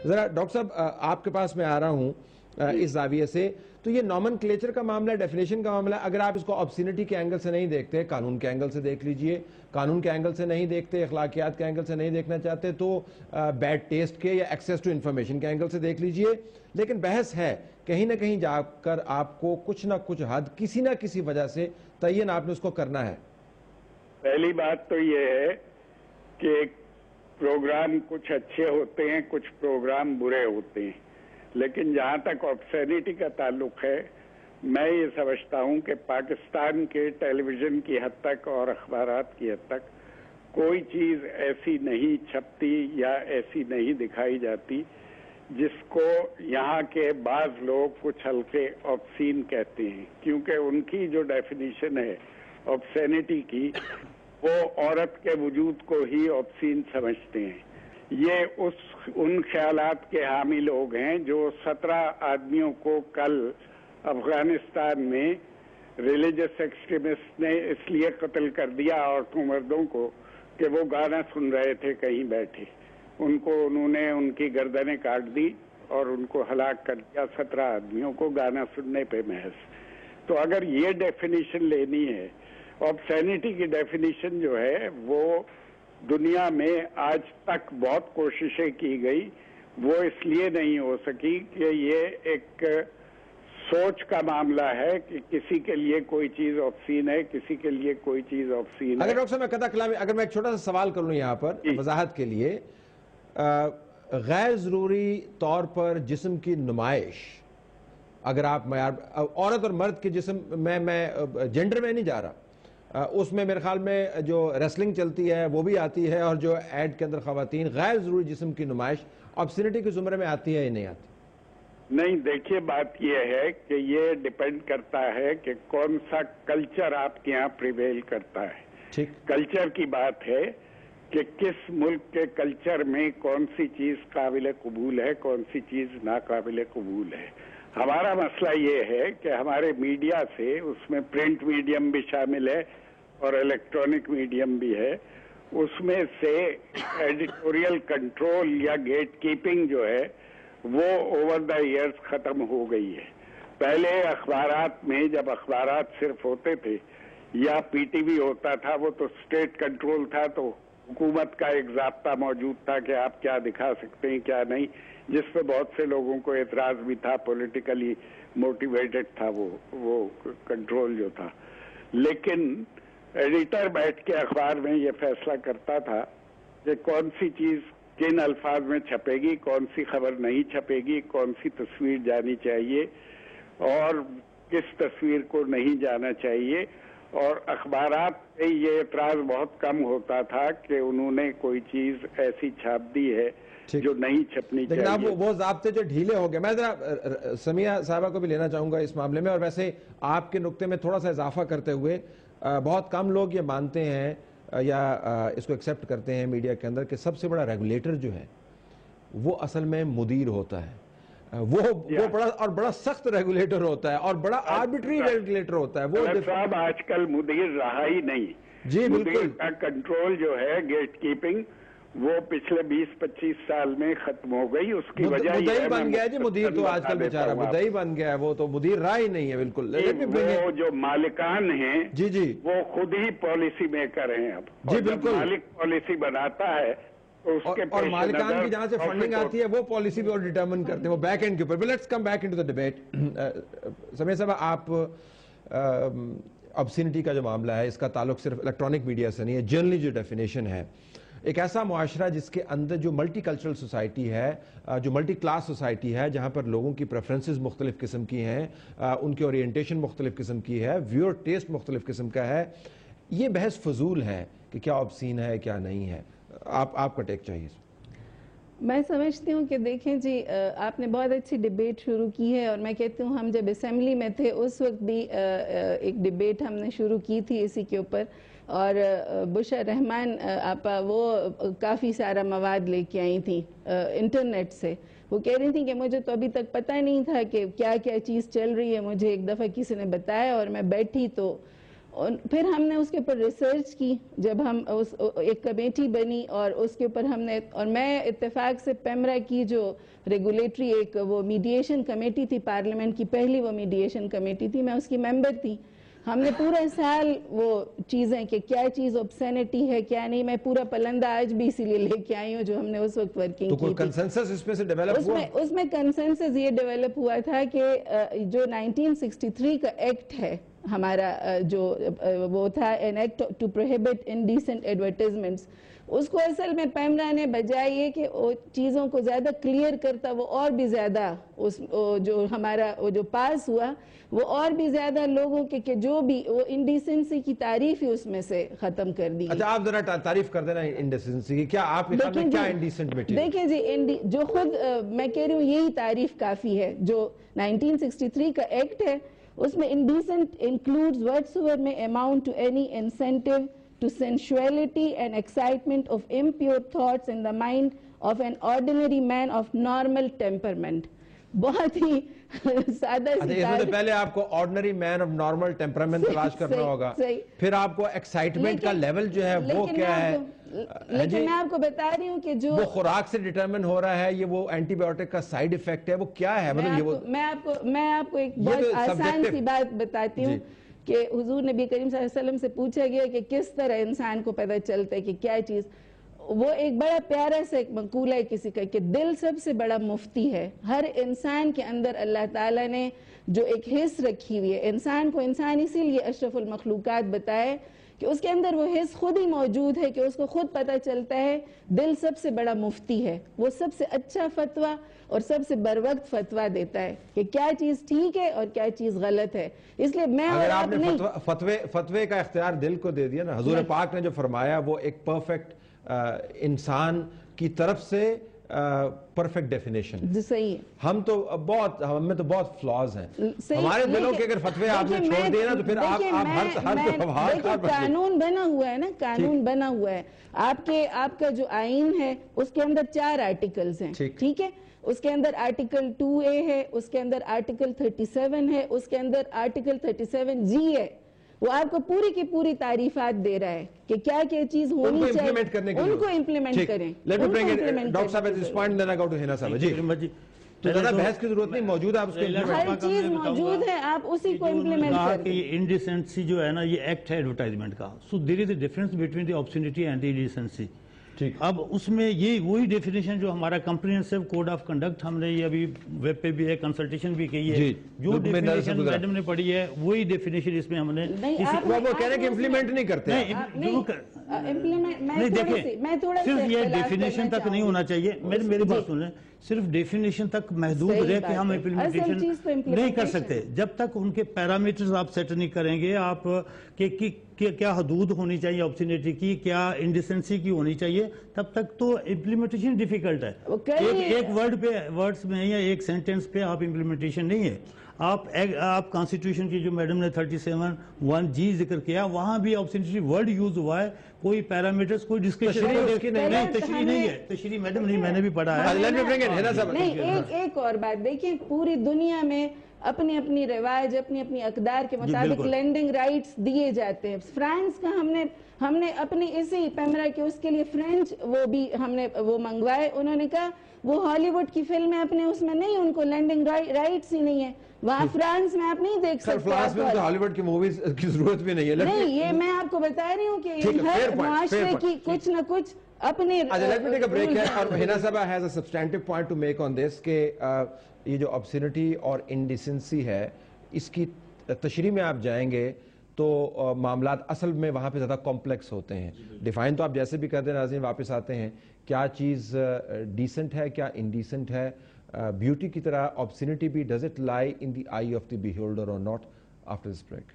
ذرا ڈاکٹر صاحب آپ کے پاس میں آ رہا ہوں اس زاویے سے، تو یہ نومن کلیچر کا معاملہ ہے، ڈیفینیشن کا معاملہ ہے. اگر آپ اس کو آبسینٹی کے اینگل سے نہیں دیکھتے، قانون کے اینگل سے دیکھ لیجئے، قانون کے اینگل سے نہیں دیکھتے، اخلاقیات کے اینگل سے نہیں دیکھنا چاہتے تو بیڈ ٹیسٹ کے یا ایکسیس ٹو انفارمیشن کے اینگل سے دیکھ لیجئے. لیکن بحث ہے کہیں نہ کہیں جا کر آپ کو کچھ نہ کچھ حد کسی نہ کسی وجہ سے تعین آپ نے اس کو کرنا ہے. پہلی بات تو یہ ہے کہ پروگرام کچھ اچھے ہوتے ہیں، کچھ پروگرام برے ہوتے ہیں، لیکن جہاں تک آبسینٹی کا تعلق ہے، میں یہ سمجھتا ہوں کہ پاکستان کے ٹیلی ویژن کی حد تک اور اخبارات کی حد تک کوئی چیز ایسی نہیں چھپتی یا ایسی نہیں دکھائی جاتی جس کو یہاں کے بعض لوگ کچھ ہلکے آبسین کہتے ہیں، کیونکہ ان کی جو ڈیفینیشن ہے آبسینٹی کی، وہ عورت کے وجود کو ہی آبسین سمجھتے ہیں. یہ ان خیالات کے حامی لوگ ہیں جو 17 آدمیوں کو کل افغانستان میں ریلیجس ایکسٹریمسٹ نے اس لیے قتل کر دیا، عورتوں مردوں کو، کہ وہ گانا سن رہے تھے کہیں بیٹھے. انہوں نے ان کی گردنیں کاٹ دی اور ان کو ہلاک کر دیا، 17 آدمیوں کو گانا سننے پہ محض. تو اگر یہ ڈیفینیشن لینی ہے، آبسینٹی کی ڈیفینیشن جو ہے وہ دنیا میں آج تک بہت کوششیں کی گئی، وہ اس لیے نہیں ہو سکی کہ یہ ایک سوچ کا معاملہ ہے کہ کسی کے لیے کوئی چیز آبسین ہے، کسی کے لیے کوئی چیز آبسین ہے. اگر ڈاکٹر صاحب میں قطع کلامی، اگر میں ایک چھوٹا سا سوال کر لوں یہاں پر وضاحت کے لیے، غیر ضروری طور پر جسم کی نمائش، اگر آپ معیار عورت اور مرد کے جسم میں جینڈر میں نہیں جا رہا، اس میں میرے خیال میں جو ریسلنگ چلتی ہے وہ بھی آتی ہے، اور جو ایڈ کے اندر خواتین غیر ضروری جسم کی نمائش آبسینٹی کے زمرے میں آتی ہے یا نہیں آتی؟ نہیں، دیکھیے بات یہ ہے کہ یہ ڈیپینڈ کرتا ہے کہ کون سا کلچر آپ کے یہاں پریویل کرتا ہے. ٹھیک، کلچر کی بات ہے کہ کس ملک کے کلچر میں کون سی چیز قابل قبول ہے، کون سی چیز ناقابل قبول ہے. ہمارا مسئلہ یہ ہے کہ ہمارے میڈیا سے، اس میں پرنٹ میڈیم بھی شامل ہے اور الیکٹرانک میڈیم بھی ہے، اس میں سے ایڈیٹوریل کنٹرول یا گیٹ کیپنگ جو ہے وہ اوور دا ایئرز ختم ہو گئی ہے. پہلے اخبارات میں جب اخبارات صرف ہوتے تھے یا پی ٹی وی ہوتا تھا، وہ تو اسٹیٹ کنٹرول تھا، تو حکومت کا ایک ضابطہ موجود تھا کہ آپ کیا دکھا سکتے ہیں کیا نہیں، جس پہ بہت سے لوگوں کو اعتراض بھی تھا، پولیٹیکلی موٹیویٹڈ تھا وہ کنٹرول جو تھا. لیکن ایڈیٹر بیٹھ کے اخبار میں یہ فیصلہ کرتا تھا کہ کون سی چیز کن الفاظ میں چھپے گی، کون سی خبر نہیں چھپے گی، کون سی تصویر جانی چاہیے اور کس تصویر کو نہیں جانا چاہیے. اور اخبارات پہ یہ اعتراض بہت کم ہوتا تھا کہ انہوں نے کوئی چیز ایسی چھاپ دی ہے جو نہیں چھپنی چاہیے. لیکن اب وہ ضابطے جو ڈھیلے ہو گئے، میں ذرا سمیہ صاحبہ کو بھی لینا چاہوں گا اس معاملے میں، اور ویسے آپ کے نقطے میں تھوڑا سا اضافہ کرتے ہوئے، بہت کم لوگ یہ مانتے ہیں یا اس کو ایکسیپٹ کرتے ہیں میڈیا کے اندر کہ سب سے بڑا ریگولیٹر جو ہے وہ اصل میں مدیر ہوتا ہے. وہ بڑا سخت ریگولیٹر ہوتا ہے اور بڑا آربیٹری ریگولیٹر ہوتا ہے. وہ صاحب آج کل مدیر رہا ہی نہیں. جی بالکل، مدیر کا کنٹرول جو ہے، گیٹ کیپنگ، وہ پچھلے 20-25 سال میں ختم ہو گئی. اس کی وجہ مدعی بن گیا جی، مدیر تو آج کل بیچارہ مدعی بن گیا ہے، وہ تو مدیر رہا ہی نہیں ہے. بالکل، وہ جو مالکان ہیں جی جی وہ خود ہی پالیسی میکر ہیں. اب جی بالکل، مالک پالیسی بناتا ہے اور مالکان کی جہاں سے فنڈنگ آتی ہے وہ پالیسی بھی اور ڈیٹرمن کرتے ہیں، وہ بیک اینڈ کے اوپر. Let's come back into the debate. Sami صاحب، آپ آبسینٹی کا جو معاملہ ہے اس کا تعلق صرف الیکٹرانک میڈیا سے نہیں ہے، جنرلی جو ڈیفینیشن ہے، ایک ایسا معاشرہ جس کے اندر جو ملٹی کلچرل سوسائٹی ہے، جو ملٹی کلاس سوسائٹی ہے، جہاں پر لوگوں کی پریفرنسز مختلف قسم کی ہیں، ان کی اورینٹیشن مختلف قسم کی ہے، ویور ٹیسٹ مختلف قسم کا ہے. یہ بحث فضول ہے کہ کیا آبسین ہے کیا نہیں ہے. آپ کا ٹیک چاہیے. میں سمجھتی ہوں کہ دیکھیں جی، آپ نے بہت اچھی ڈیبیٹ شروع کی ہے، اور میں کہتی ہوں ہم جب اسمبلی میں تھے اس وقت بھی ایک ڈیبیٹ ہم نے شروع کی تھی اسی کے اوپر، اور بشرا رحمان آپا وہ کافی سارا مواد لے کے آئی تھیں انٹرنیٹ سے. وہ کہہ رہی تھیں کہ مجھے تو ابھی تک پتہ نہیں تھا کہ کیا کیا چیز چل رہی ہے، مجھے ایک دفعہ کسی نے بتایا اور میں بیٹھی تو پھر ہم نے اس کے اوپر ریسرچ کی, جب ہم ایک کمیٹی بنی اور اس کے اوپر ہم نے, اور میں اتفاق سے پیمرا کی جو ریگولیٹری ایک وہ میڈیشن کمیٹی تھی پارلیمنٹ کی, پہلی وہ میڈیشن کمیٹی تھی, میں اس کی ممبر تھی. ہم نے پورا سال وہ چیزیں کہ کیا چیز obscenity ہے کیا نہیں, میں پورا پلندہ آج بھی اسی لیے لے کے آئی ہوں جو ہم نے اس وقت ورکنگ کی. تو کوئی کنسنسس اس میں سے ڈیولپ ہوا؟ اس میں کنسنسس یہ ڈیولپ ہوا تھا کہ جو 1963 کا ایکٹ ہے ہمارا, جو وہ تھا an act to prohibit indecent advertisements, اس کو اصل میں پیمرا نے بجائے یہ کہ چیزوں کو زیادہ کلیئر کرتا, وہ اور بھی زیادہ جو ہمارا جو پاس ہوا وہ اور بھی زیادہ لوگوں کے کہ جو بھی وہ انڈیسنسی کی تعریف ہی اس میں سے ختم کر دی. اچھا آپ ذرا تعریف کر دینا انڈیسنسی کی, کیا آپ کے خیال میں کیا انڈیسنٹ میٹیریل؟ دیکھیں جی, جو خود میں کہہ رہی ہوں یہی تعریف کافی ہے. جو 1963 کا ایکٹ ہے اس میں indecent includes whatsoever may amount to any incentive to sensuality and excitement of impure thoughts in the mind of an ordinary man of normal temperament. بہت ہی سادہ سی اس میں پہلے آپ کو ordinary man of normal temperament تلاش کرنا ہوگا, پھر آپ کو ایکسائٹمنٹ کا لیول جو ہے وہ کیا ہے. لیکن میں آپ کو بتا رہی ہوں کہ جو وہ خوراک سے ڈیٹرمن ہو رہا ہے, یہ وہ اینٹی بایوٹک کا سائیڈ ایفیکٹ ہے, وہ کیا ہے؟ میں آپ کو ایک بہت آسان سی بات بتاتی ہوں کہ حضور نبی کریم صلی اللہ علیہ وسلم سے پوچھا گیا کہ کس طرح انسان کو پتہ چلتا ہے کہ کیا چیز. وہ ایک بڑا پیارا سا ایک مقولہ ہے کسی کا کہ دل سب سے بڑا مفتی ہے. ہر انسان کے اندر اللہ تعالیٰ نے جو ایک حس رکھی ہوئی ہے, انسان کو انسان اسی لیے اشرف المخلوقات بتائے کہ اس کے اندر وہ حس خود ہی موجود ہے کہ اس کو خود پتہ چلتا ہے دل سب سے بڑا مفتی ہے, وہ سب سے اچھا فتویٰ اور سب سے بروقت فتویٰ دیتا ہے کہ کیا چیز ٹھیک ہے اور کیا چیز غلط ہے. اس لیے میں اگر آپ نے فتوے کا اختیار دل کو دے دیا نا, حضور پاک نے جو فرمایا وہ ایک پرفیکٹ انسان کی طرف سے پرفیکٹ ڈیفینیشن. صحیح ہے. ہم میں تو بہت فلاز ہیں ہمارے دلوں کے, اگر فتوے آپ نے چھوڑ دیے نا تو پھر آپ ہر قانون بنا ہوا ہے نا, قانون بنا ہوا ہے. آپ کا جو آئین ہے اس کے اندر 4 آرٹیکلز ہیں, ٹھیک ہے. اس کے اندر آرٹیکل 2A ہے, اس کے اندر آرٹیکل 37 ہے, اس کے اندر آرٹیکل 37G ہے. وہ آپ کو پوری کی پوری تعریفات دے رہا ہے کہ کیا کیا چیز ہونی چاہیے, ان کو امپلیمنٹ کریں. ڈاکٹر صاحب at this point then I go to Hina صاحب. جی تو زیادہ بحث کی ضرورت نہیں, موجود ہے آپ اس کو, ہر چیز موجود ہے, آپ اسی کو امپلیمنٹ کریں. انڈیسنسی جو ہے نا یہ ایکٹ ہے ایڈورٹائزمنٹ کا, so there is a difference between the obscenity and the indecency. اب اس میں یہ وہی ڈیفینیشن جو ہمارا کمپریہنسو کوڈ آف کنڈکٹ, ہم نے یہ ابھی ویب پہ بھی ہے, کنسلٹیشن بھی کی ہے, جو ڈیفینیشن میڈم نے پڑھی ہے وہی ڈیفینیشن اس میں ہم نے. وہ کہہ رہے ہیں کہ امپلیمنٹ نہیں کرتے. نہیں دیکھیں, صرف یہ ڈیفینیشن تک نہیں ہونا چاہیے, میری بات سن لیں, صرف ڈیفینیشن تک محدود رہ کے ہم امپلیمنٹیشن نہیں کر سکتے. جب تک ان کے پیرامیٹرز آپ سیٹ نہیں کریں گے, آپ کہ کیا حدود ہونی چاہیے آبسینٹی کی, کیا انڈیسنسی کی ہونی چاہیے, تب تک تو امپلیمنٹیشن ڈیفیکلٹ ہے. ایک ورڈ پہ ورڈز میں یا ایک سینٹنس پہ آپ امپلیمنٹیشن نہیں ہے. آپ کانسٹیٹیوشن کی جو میڈم نے 37(1)G ذکر کیا, وہاں بھی آبسینٹی ورڈ یوز ہوا ہے, کوئی پیرامیٹرز کوئی ڈسکشن نہیں, تشریح نہیں ہے, تشریح میڈم نہیں, میں نے بھی پڑھا ہے. ایک اور بات دیکھیں, پوری دنیا میں اپنی اپنی رواج, اپنی اپنی اقدار کے مطابق لینڈنگ رائٹس دیے جاتے ہیں. فرانس کا ہم نے اپنی اسی پیمرا کے اس کے لیے فرینچ وہ بھی ہم نے وہ منگوائے. انہوں نے کہا وہ ہالی ووڈ کی فلمیں اپنے اس میں نہیں, ان کو لینڈنگ رائٹس ہی نہیں ہے. وہاں فرانس میں آپ نہیں دیکھ سکتے. فرانس میں تو ہالی ووڈ کی موویز کی ضرورت بھی نہیں ہے. نہیں, یہ میں آپ کو بتا رہی ہوں کہ ہر معاشرے کی کچھ نہ کچھ اپنے. Let me take a break ہے, اور ہنا صاحبہ has a substantive point to make on this کہ یہ جو obscenity اور indecency ہے, اس کی تشریح میں آپ جائیں گے تو معاملات اصل میں وہاں پہ زیادہ کمپلیکس ہوتے ہیں. ڈیفائن تو آپ جیسے بھی کر دیں, ناظرین واپس آتے ہیں, کیا چیز ڈیسنٹ ہے, کیا انڈیسنٹ ہے. بیوٹی کی طرح obscenity بھی, does it lie in the eye of the beholder or not? After this break.